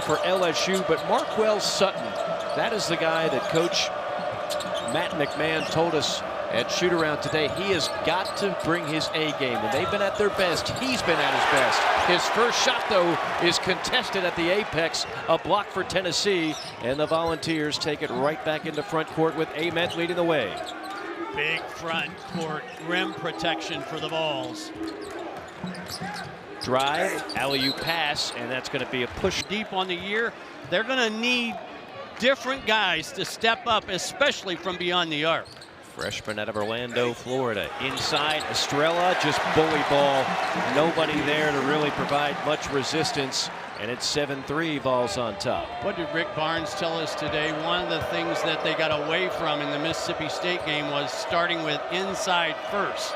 for LSU, but Marquel Sutton, that is the guy that Coach Matt McMahon told us at shoot-around today. He has got to bring his A game. When they've been at their best, he's been at his best. His first shot, though, is contested at the apex. A block for Tennessee, and the Volunteers take it right back into front court with Ament leading the way. Big front court rim protection for the Vols. Drive, alley-oop pass, and that's going to be a push. Deep on the year, they're going to need different guys to step up, especially from beyond the arc. Freshman out of Orlando, Florida. Inside, Estrella, just bully ball. Nobody there to really provide much resistance. And it's 7-3, Vols on top. What did Rick Barnes tell us today? One of the things that they got away from in the Mississippi State game was starting with inside first.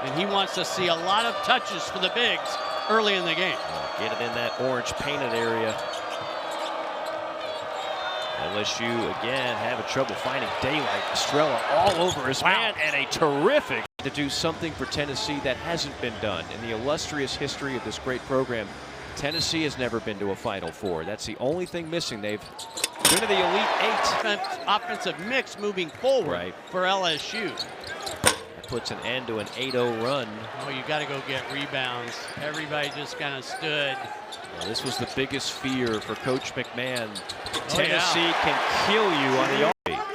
And he wants to see a lot of touches for the bigs early in the game. Get it in that orange painted area. LSU again having trouble finding daylight. Estrella all over his man, and a terrific to do something for Tennessee that hasn't been done in the illustrious history of this great program. Tennessee has never been to a Final Four. That's the only thing missing. They've been to the Elite Eight. Offensive mix moving forward for LSU. That puts an end to an 8-0 run. Oh, you got to go get rebounds. Everybody just kind of stood. Well, this was the biggest fear for Coach McMahon. Tennessee can kill you on the offense.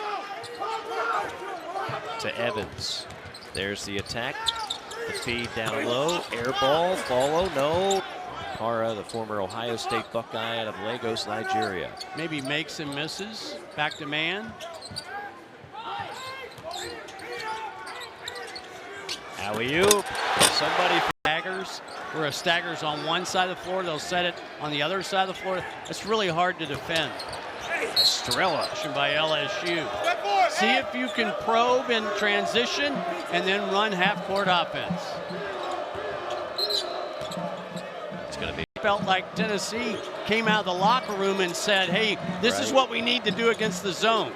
To Evans. There's the attack. The feed down low. Air ball. Follow. No. Para, the former Ohio State Buckeye out of Lagos, Nigeria. Maybe makes and misses. Back to man. Alley-oop. Somebody staggers. Where a stagger's on one side of the floor, they'll set it on the other side of the floor. It's really hard to defend. Estrella by LSU. See if you can probe and transition and then run half-court offense. It's going to be. Felt like Tennessee came out of the locker room and said, hey, this is what we need to do against the zone.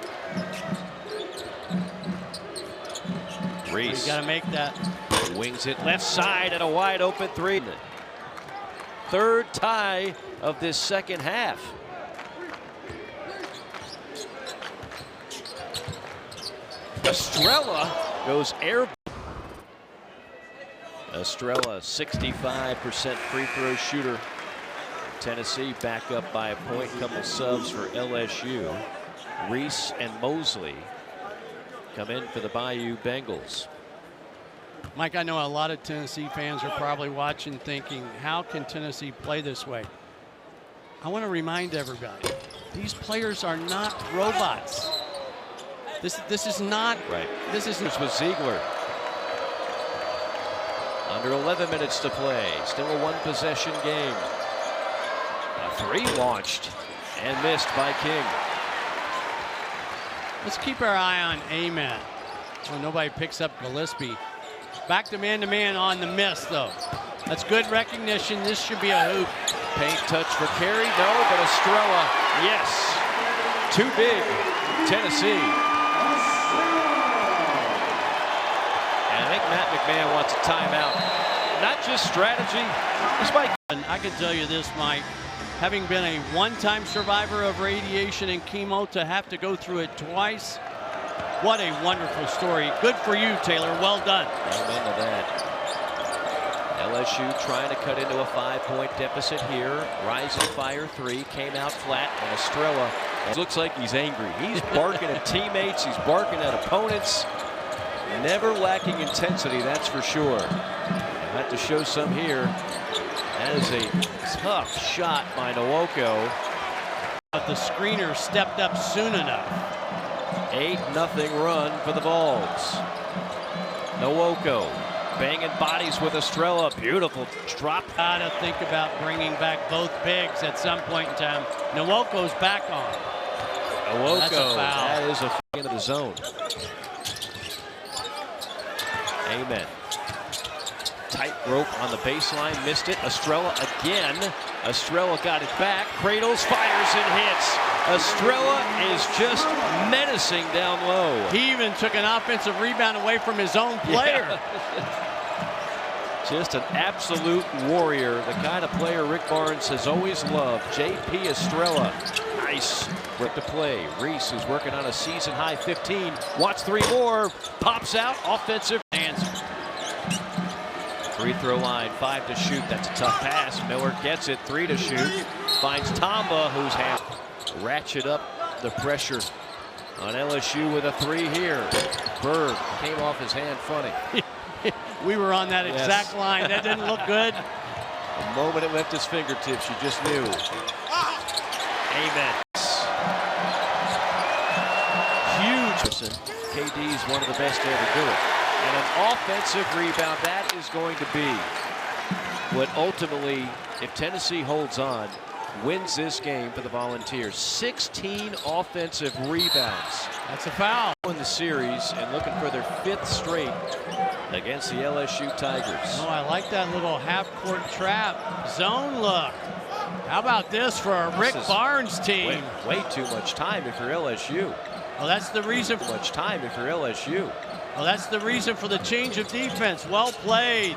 Reese. You got to make that. Wings it left side at a wide open three. Third tie of this second half. Estrella goes air. Estrella, 65% free throw shooter. Tennessee back up by a point. Couple subs for LSU. Reese and Mosley come in for the Bayou Bengals. Mike, I know a lot of Tennessee fans are probably watching thinking, how can Tennessee play this way? I want to remind everybody, these players are not robots. This is not. Right. This was Ziegler. Under 11 minutes to play. Still a one-possession game. A three launched and missed by King. Let's keep our eye on Ament. Well, nobody picks up Gillespie. Back to man on the miss, though. That's good recognition. This should be a hoop. Paint touch for Carey. No, but Estrella, yes. Too big, Tennessee. And I think Matt McMahon wants a timeout. Not just strategy. And I can tell you this, Mike. Having been a one-time survivor of radiation and chemo, to have to go through it twice, what a wonderful story. Good for you, Taylor. Well done. Amen to that. LSU trying to cut into a 5-point deficit here. Rising fire three, came out flat, and Estrella looks like he's angry. He's barking at teammates, he's barking at opponents. Never lacking intensity, that's for sure. I'll have to show some here. That is a tough shot by Nwoko. But the screener stepped up soon enough. 8-0 run for the Vols. Nwoko banging bodies with Estrella. Beautiful drop. Gotta think about bringing back both bigs at some point in time. Nwoko's back on. Nwoko, that's a foul. That is a into the zone. Amen. Tight rope on the baseline, missed it. Estrella again. Estrella got it back. Cradles, fires, and hits. Estrella is just menacing down low. He even took an offensive rebound away from his own player. Yeah. Just an absolute warrior, the kind of player Rick Barnes has always loved. J.P. Estrella, nice with the play. Reese, who's working on a season-high 15, wants 3 more, pops out, offensive answer. Free throw line, 5 to shoot. That's a tough pass. Miller gets it, 3 to shoot. Finds Tamba, who's hand. Ratchet up the pressure on LSU with a 3 here. Bird came off his hand funny. We were on that exact line. That didn't look good. The moment it left his fingertips, you just knew. Amen. Huge. KD's one of the best to ever do it. And an offensive rebound, that is going to be what ultimately, if Tennessee holds on, wins this game for the Volunteers. 16 offensive rebounds. That's a foul. In the series and looking for their 5th straight against the LSU Tigers. Oh, I like that little half-court trap. Zone look. How about this for a Rick Barnes team? Way too much time if you're LSU. Well, that's the reason. Too much time if you're LSU. Well, that's the reason for the change of defense. Well played.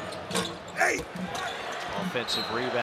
Offensive rebound.